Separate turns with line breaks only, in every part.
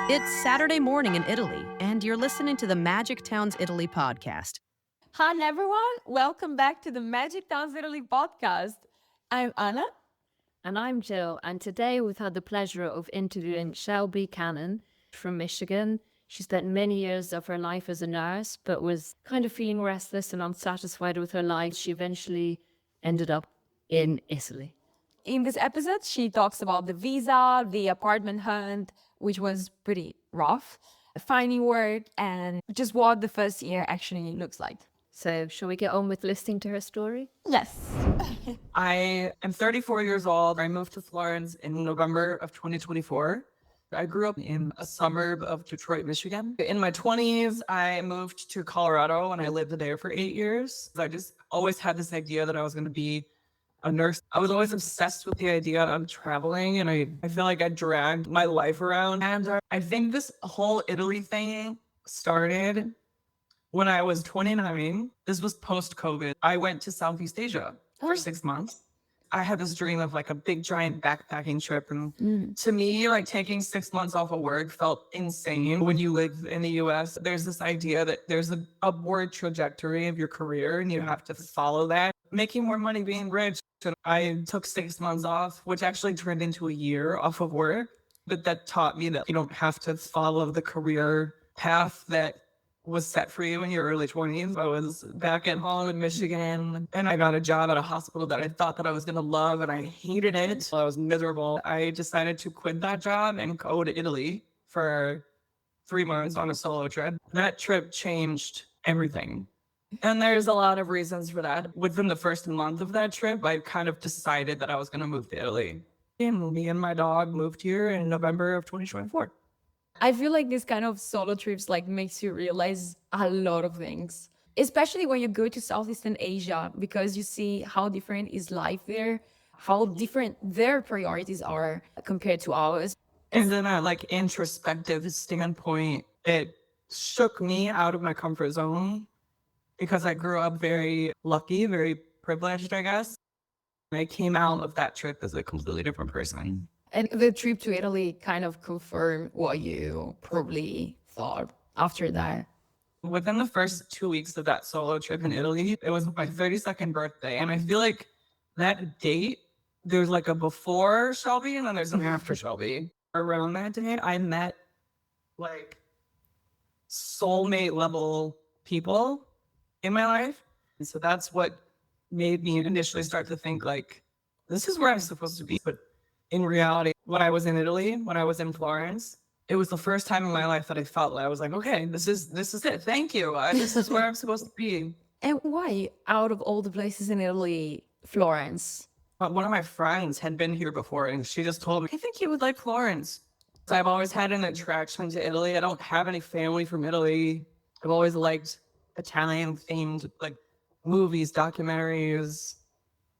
It's Saturday morning in Italy, and you're listening to the Magic Towns Italy podcast.
Hi, everyone. Welcome back to the Magic Towns Italy podcast. I'm Anna.
And I'm Jill, and today we've had the pleasure of interviewing Shelby Canon from Michigan. She spent many years of her life as a nurse, but was kind of feeling restless and unsatisfied with her life. She eventually ended up in Italy.
In this episode, she talks about the visa, the apartment hunt, which was pretty rough, finding work, and just what the first year actually looks like.
So, shall we get on with listening to her story?
Yes.
I am 34 years old. I moved to Florence in November of 2024. I grew up in a suburb of Detroit, Michigan. In my 20s, I moved to Colorado and I lived there for 8 years. I just always had this idea that I was going to be a nurse. I was always obsessed with the idea of traveling, and I feel like I dragged my life around. And I think this whole Italy thing started when I was 29. This was post-COVID. I went to Southeast Asia for 6 months. I had this dream of like a big giant backpacking trip. And to me, like taking 6 months off of work felt insane. When you live in the US, there's this idea that there's an upward trajectory of your career and you have to follow that. Making more money, being rich. And I took 6 months off, which actually turned into a year off of work. But that taught me that you don't have to follow the career path that was set for you in your early 20s. I was back at home in Michigan and I got a job at a hospital that I thought that I was going to love, and I hated it. I was miserable. I decided to quit that job and go to Italy for 3 months on a solo trip. That trip changed everything. And there's a lot of reasons for that. Within the first month of that trip, I kind of decided that I was going to move to Italy. And me and my dog moved here in November of 2024.
I feel like this kind of solo trips like makes you realize a lot of things, especially when you go to Southeastern Asia, because you see how different is life there, how different their priorities are compared to ours.
And then a like introspective standpoint, it shook me out of my comfort zone because I grew up very lucky, very privileged, I guess. I came out of that trip as a completely different person.
And the trip to Italy kind of confirmed what you probably thought after that.
Within the first 2 weeks of that solo trip in Italy, it was my 32nd birthday. And I feel like that date, there's like a before Shelby and then there's an after Shelby. Around that day, I met like soulmate level people in my life. And so that's what made me initially start to think like, this is where I'm supposed to be. But in reality, when I was in Italy, when I was in Florence, it was the first time in my life that I felt like I was like, okay, this is it. Thank you. This is where I'm supposed to be.
And why, out of all the places in Italy, Florence?
One of my friends had been here before, and she just told me, I think you would like Florence. So I've always had an attraction to Italy. I don't have any family from Italy. I've always liked Italian-themed like movies, documentaries.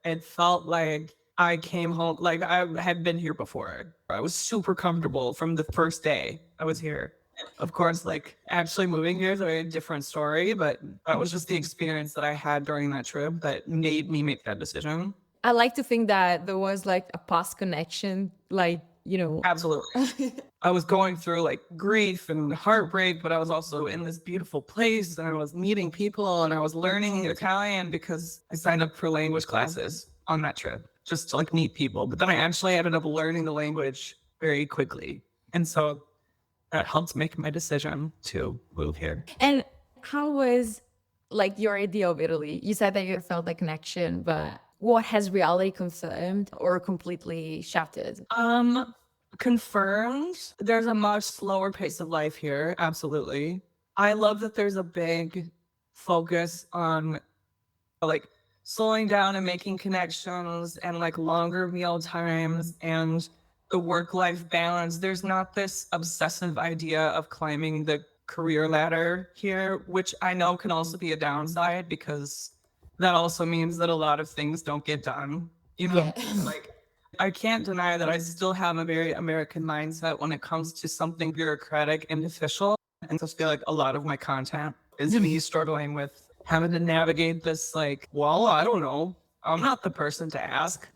It felt like I came home, like I had been here before. I was super comfortable from the first day I was here. Of course, like actually moving here is a very different story, but that was just the experience that I had during that trip that made me make that decision.
I like to think that there was like a past connection, like, you know.
Absolutely. I was going through like grief and heartbreak, but I was also in this beautiful place and I was meeting people and I was learning Italian because I signed up for language classes on that trip just to like meet people. But then I actually ended up learning the language very quickly. And so that helped make my decision to move here.
And how was like your idea of Italy? You said that you felt the connection, but what has reality confirmed or completely shattered?
Confirmed. There's a much slower pace of life here. Absolutely. I love that there's a big focus on like slowing down and making connections and like longer meal times and the work-life balance. There's not this obsessive idea of climbing the career ladder here, which I know can also be a downside because that also means that a lot of things don't get done. You know, like I can't deny that I still have a very American mindset when it comes to something bureaucratic and official. And I feel like a lot of my content is me struggling with having to navigate this, like, well, I don't know, I'm not the person to ask.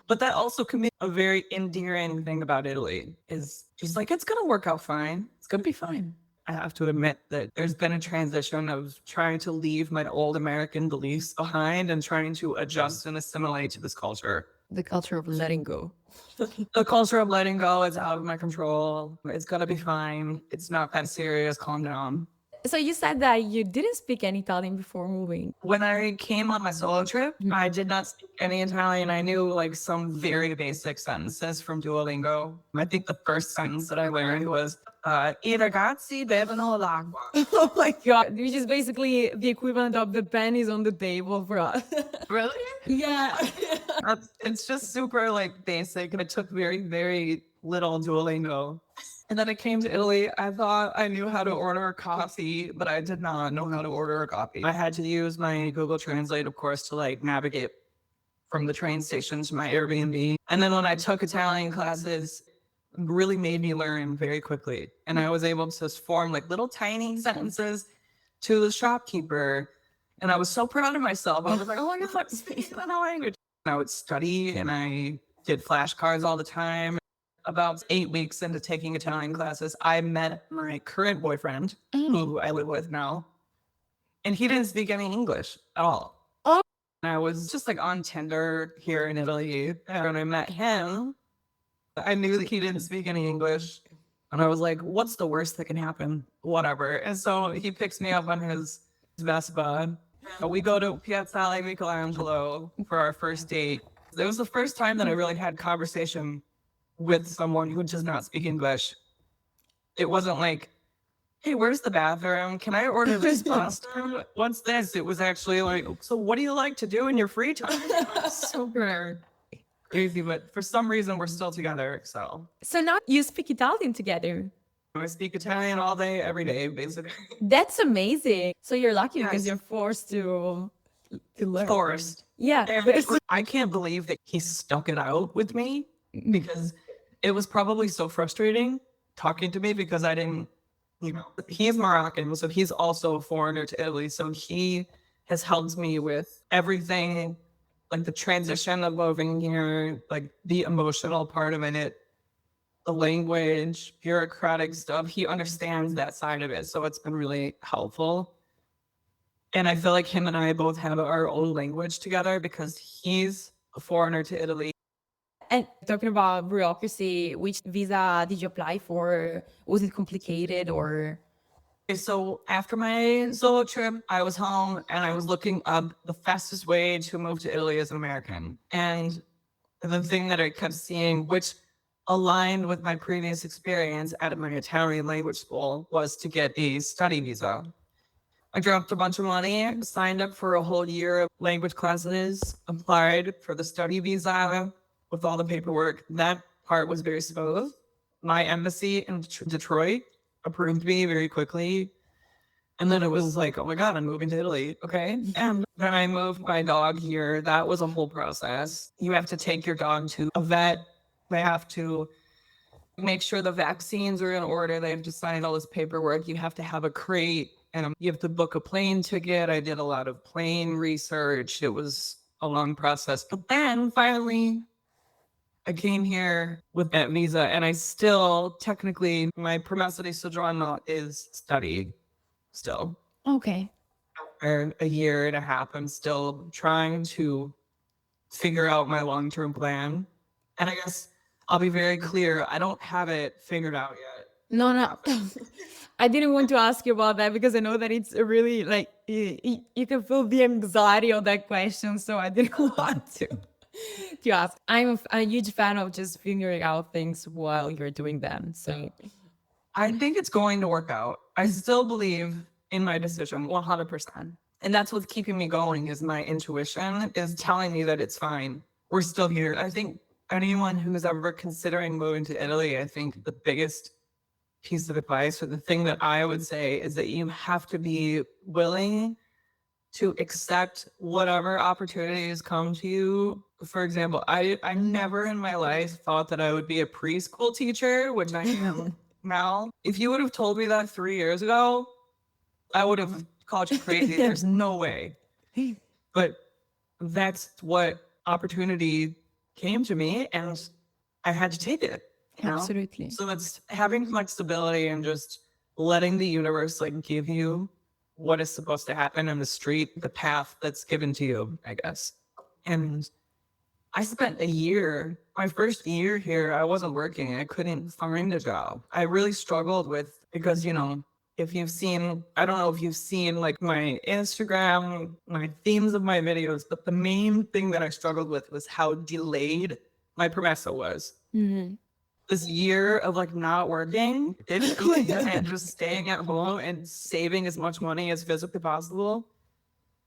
But that also can be a very endearing thing about Italy is she's like, it's going to work out fine. It's going to be fine. I have to admit that there's been a transition of trying to leave my old American beliefs behind and trying to adjust and assimilate to this culture.
The culture of letting go.
The culture of letting go is out of my control. It's going to be fine. It's not that serious. Calm down.
So you said that you didn't speak any Italian before moving.
When I came on my solo trip, I did not speak any Italian. I knew like some very basic sentences from Duolingo. I think the first sentence that I learned was, I ragazzi bevono l'acqua.
Oh my God. Which is basically the equivalent of the pen is on the table for us.
Really?
Yeah.
It's just super like basic. And it took very, very little Duolingo. And then I came to Italy. I thought I knew how to order a coffee, but I did not know how to order a coffee. I had to use my Google Translate, of course, to like navigate from the train station to my Airbnb. And then when I took Italian classes, it really made me learn very quickly. And I was able to form like little tiny sentences to the shopkeeper. And I was so proud of myself. I was like, oh my God, I'm speaking another language. And I would study and I did flashcards all the time. About 8 weeks into taking Italian classes, I met my current boyfriend, who I live with now, and he didn't speak any English at all.
Oh.
And I was just like on Tinder here in Italy, and when I met him, I knew that he didn't speak any English, and I was like, "What's the worst that can happen? Whatever." And so he picks me up on his Vespa. We go to Piazzale Michelangelo for our first date. It was the first time that I really had conversation with someone who does not speak English. It wasn't like, hey, where's the bathroom? Can I order this pasta? What's this? It was actually like, so what do you like to do in your free time? Super crazy, but for some reason we're still together. So
So now you speak Italian together.
I speak Italian all day, every day, basically.
That's amazing. So you're lucky because
Yes.
you're forced to learn.
Forced.
Yeah.
And I can't believe that he stuck it out with me because it was probably so frustrating talking to me because I didn't, he's Moroccan, so he's also a foreigner to Italy. So he has helped me with everything, like the transition of moving here, like the emotional part of it, the language, bureaucratic stuff. He understands that side of it. So it's been really helpful. And I feel like him and I both have our own language together because he's a foreigner to Italy.
And talking about bureaucracy, which visa did you apply for? Was it complicated or?
Okay, so after my solo trip, I was home and I was looking up the fastest way to move to Italy as an American. And the thing that I kept seeing, which aligned with my previous experience at my Italian language school, was to get a study visa. I dropped a bunch of money, signed up for a whole year of language classes, applied for the study visa with all the paperwork. That part was very smooth. My embassy in Detroit approved me very quickly. And then it was like, oh my God, I'm moving to Italy. Okay. And then I moved my dog here. That was a whole process. You have to take your dog to a vet. They have to make sure the vaccines are in order. They have to sign all this paperwork. You have to have a crate and you have to book a plane ticket. I did a lot of plane research. It was a long process. But then finally, I came here with that visa and I still, technically, my permesso di soggiorno is study still.
Okay.
For a year and a half, I'm still trying to figure out my long-term plan. And I guess I'll be very clear, I don't have it figured out yet.
No. I didn't want to ask you about that because I know that it's really like, you can feel the anxiety of that question. So I didn't want to ask. I'm a huge fan of just figuring out things while you're doing them. So
I think it's going to work out. I still believe in my decision 100%. And that's what's keeping me going is my intuition is telling me that it's fine. We're still here. I think anyone who's ever considering moving to Italy, I think the biggest piece of advice or the thing that I would say is that you have to be willing to accept whatever opportunities come to you. For example, I never in my life thought that I would be a preschool teacher, which I am now. If you would have told me that 3 years ago, I would have called you crazy. There's no way. But that's what opportunity came to me, and I had to take it.
Absolutely.
So it's having flexibility and just letting the universe like give you what is supposed to happen in the street, the path that's given to you, I guess. And I spent a year, my first year here, I wasn't working. I couldn't find a job. I really struggled with, because, if you've seen, I don't know if you've seen like my Instagram, my themes of my videos, but the main thing that I struggled with was how delayed my promesa was. This year of like not working, and just staying at home and saving as much money as physically possible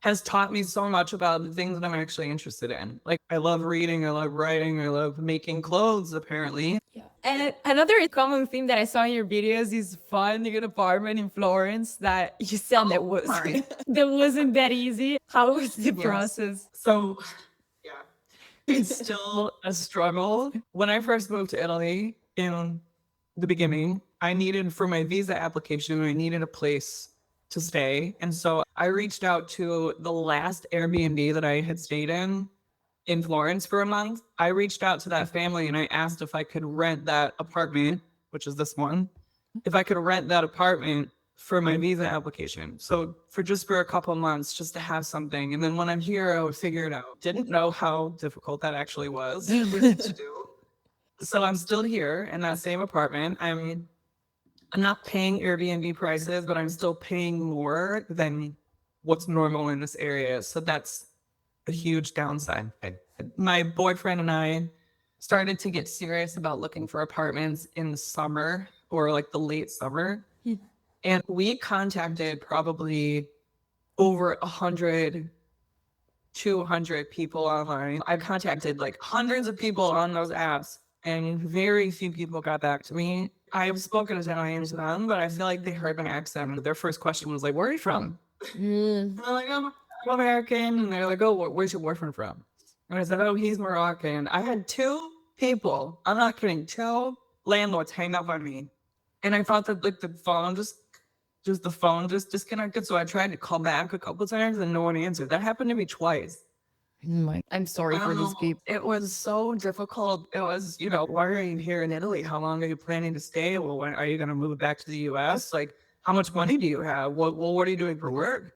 has taught me so much about the things that I'm actually interested in. Like, I love reading, I love writing, I love making clothes, apparently.
Yeah. And another common theme that I saw in your videos is finding an apartment in Florence that you said
sorry.
that wasn't that easy. How was the
Yes.
process?
So, yeah, it's still a struggle. When I first moved to Italy in the beginning, I needed, for my visa application, I needed a place to stay. And so I reached out to the last Airbnb that I had stayed in Florence for a month. I reached out to that family and I asked if I could rent that apartment, which is this one, if I could rent that apartment for my visa application. So for a couple months, just to have something. And then when I'm here, I would figure it out. Didn't know how difficult that actually was to do. So I'm still here in that same apartment. I'm not paying Airbnb prices, but I'm still paying more than what's normal in this area. So that's a huge downside. My boyfriend and I started to get serious about looking for apartments in the summer or like the late summer. And we contacted probably over 100, 200 people online. I contacted like hundreds of people on those apps, and very few people got back to me. I've spoken Italian to them, but I feel like they heard my accent. Their first question was like, "Where are you from?" And I'm like, I'm American. And they're like, "Oh, where's your boyfriend from?" And I said, "Oh, he's Moroccan." I had two people, I'm not kidding, two landlords hang up on me. And I thought that like the phone just disconnected. So I tried to call back a couple times and no one answered. That happened to me twice.
I'm sorry for these people.
It was so difficult. It was, why are you here in Italy? How long are you planning to stay? Well, when are you going to move back to the US? Like, how much money do you have? What are you doing for work?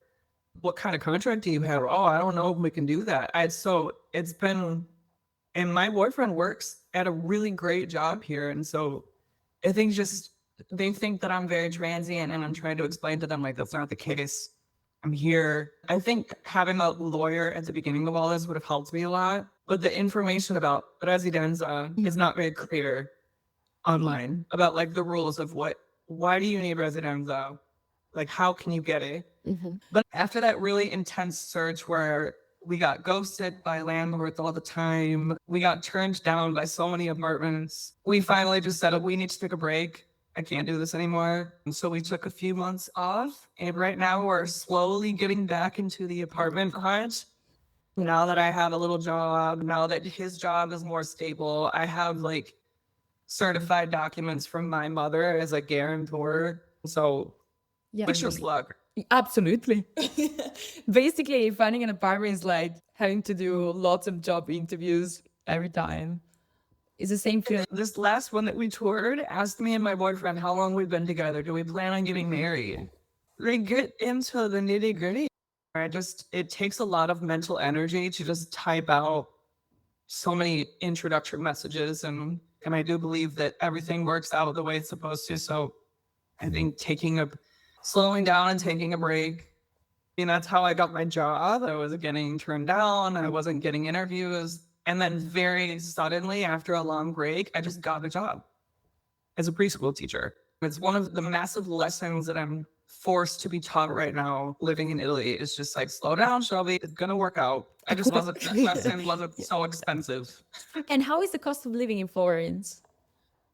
What kind of contract do you have? Oh, I don't know if we can do that. It's been, and my boyfriend works at a really great job here. And so I think they think that I'm very transient, and I'm trying to explain to them, like, that's not the case. I'm here. I think having a lawyer at the beginning of all this would have helped me a lot, but the information about residenza is not very clear online about like the rules of why do you need residenza? Like, how can you get it? But after that really intense search where we got ghosted by landlords all the time, we got turned down by so many apartments, we finally just said, we need to take a break. I can't do this anymore. And so we took a few months off. And right now we're slowly getting back into the apartment hunt. Now that I have a little job, now that his job is more stable, I have like certified documents from my mother as a guarantor. So wish us luck.
Absolutely. Basically, finding an apartment is like having to do lots of job interviews every time. It's the same feeling.
This last one that we toured asked me and my boyfriend how long we've been together. Do we plan on getting married? They get into the nitty gritty. It takes a lot of mental energy to just type out so many introductory messages. And I do believe that everything works out the way it's supposed to. So I think slowing down and taking a break. That's how I got my job. I was getting turned down. I wasn't getting interviews. And then very suddenly, after a long break, I just got a job as a preschool teacher. It's one of the massive lessons that I'm forced to be taught right now living in Italy. Is just like, slow down, Shelby. It's going to work out. That lesson wasn't so expensive.
And how is the cost of living in Florence?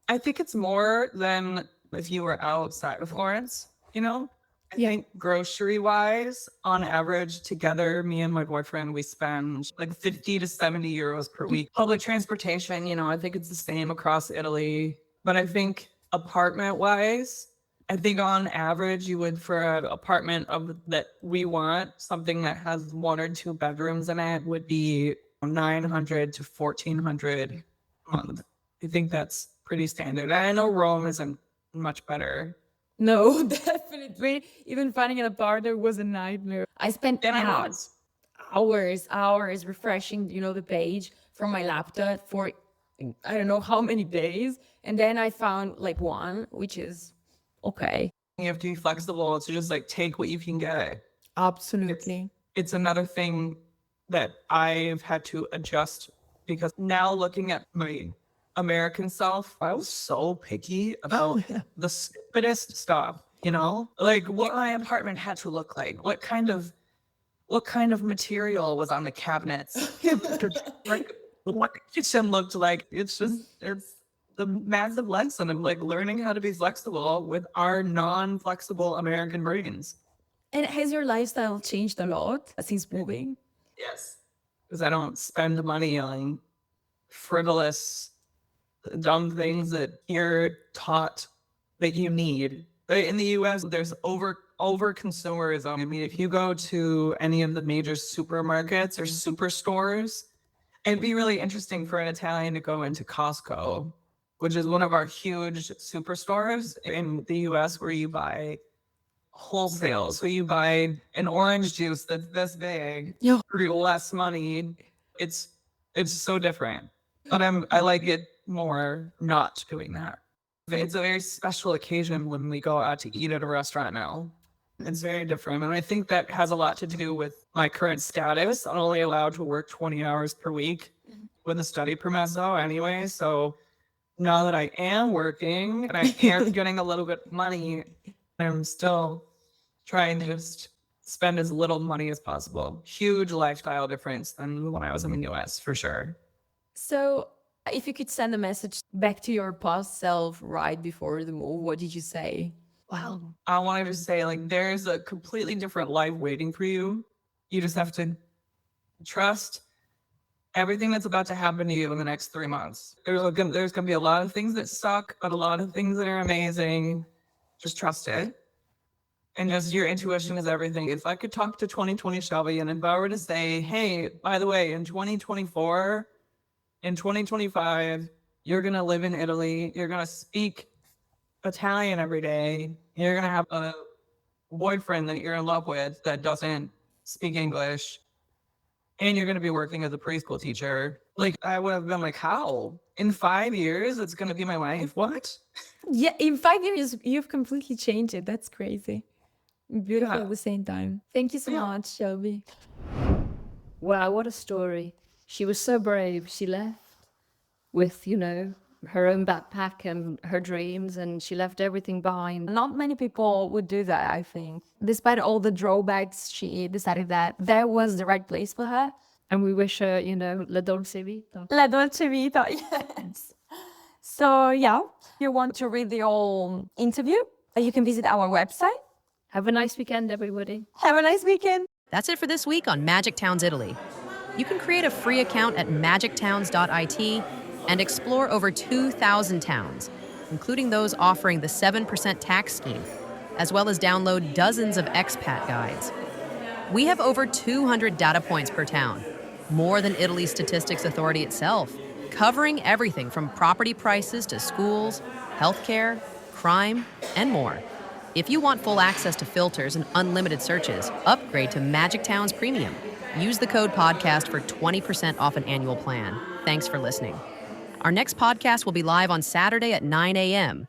I think it's more than if you were outside of Florence, I think grocery wise, on average, together, me and my boyfriend, we spend like 50 to 70 euros per week. Public transportation, I think it's the same across Italy. But I think apartment wise, I think on average, you would for an apartment of that we want, something that has 1 or 2 bedrooms in it would be 900 to 1,400 a month. I think that's pretty standard. I know Rome isn't much better.
No, definitely. Even finding an apartment was a nightmare. I spent
Then I was.
hours refreshing, the page from my laptop for I don't know how many days. And then I found like one, which is okay.
You have to be flexible to just like take what you can get.
Absolutely.
It's another thing that I've had to adjust because now looking at my American self, I was so picky about the stupidest stuff, like what my apartment had to look like, what kind of material was on the cabinets, like what the kitchen looked like. It's the massive lesson of like learning how to be flexible with our non-flexible American brains.
And has your lifestyle changed a lot since moving?
Yes. Because I don't spend money on frivolous, dumb things that you're taught that you need. But in the US, there's over consumerism. I mean, if you go to any of the major supermarkets or superstores, it'd be really interesting for an Italian to go into Costco, which is one of our huge superstores in the US where you buy wholesale. So you buy an orange juice that's this big for less money. It's so different. But I like it more not doing that. It's a very special occasion when we go out to eat at a restaurant now. It's very different. And I think that has a lot to do with my current status. I'm only allowed to work 20 hours per week with a study permesso anyway. So now that I am working and I am getting a little bit of money, I'm still trying to just spend as little money as possible. Huge lifestyle difference than when I was in the US, for sure.
So, if you could send a message back to your past self right before the move, what did you say?
Wow. I wanted to say, like, there's a completely different life waiting for you. You just have to trust everything that's about to happen to you in the next 3 months. There's going to be a lot of things that suck, but a lot of things that are amazing. Just trust it. And just your intuition is everything. If I could talk to 2020 Shelby, and if I were to say, hey, by the way, in 2024, in 2025, you're going to live in Italy. You're going to speak Italian every day. You're going to have a boyfriend that you're in love with that doesn't speak English. And you're going to be working as a preschool teacher. Like, I would have been like, how? In 5 years, it's going to be my wife? What?
Yeah, in 5 years, you've completely changed it. That's crazy. Beautiful at the same time. Thank you so much, Shelby.
Wow, what a story. She was so brave. She left with, her own backpack and her dreams, and she left everything behind.
Not many people would do that, I think. Despite all the drawbacks, she decided that was the right place for her.
And we wish her, la dolce vita.
La dolce vita, yes. So, yeah, if you want to read the whole interview, you can visit our website.
Have a nice weekend, everybody.
Have a nice weekend.
That's it for this week on Magic Towns Italy. You can create a free account at magictowns.it and explore over 2,000 towns, including those offering the 7% tax scheme, as well as download dozens of expat guides. We have over 200 data points per town, more than Italy's Statistics Authority itself, covering everything from property prices to schools, healthcare, crime, and more. If you want full access to filters and unlimited searches, upgrade to Magic Towns Premium. Use the code podcast for 20% off an annual plan. Thanks for listening. Our next podcast will be live on Saturday at 9 a.m.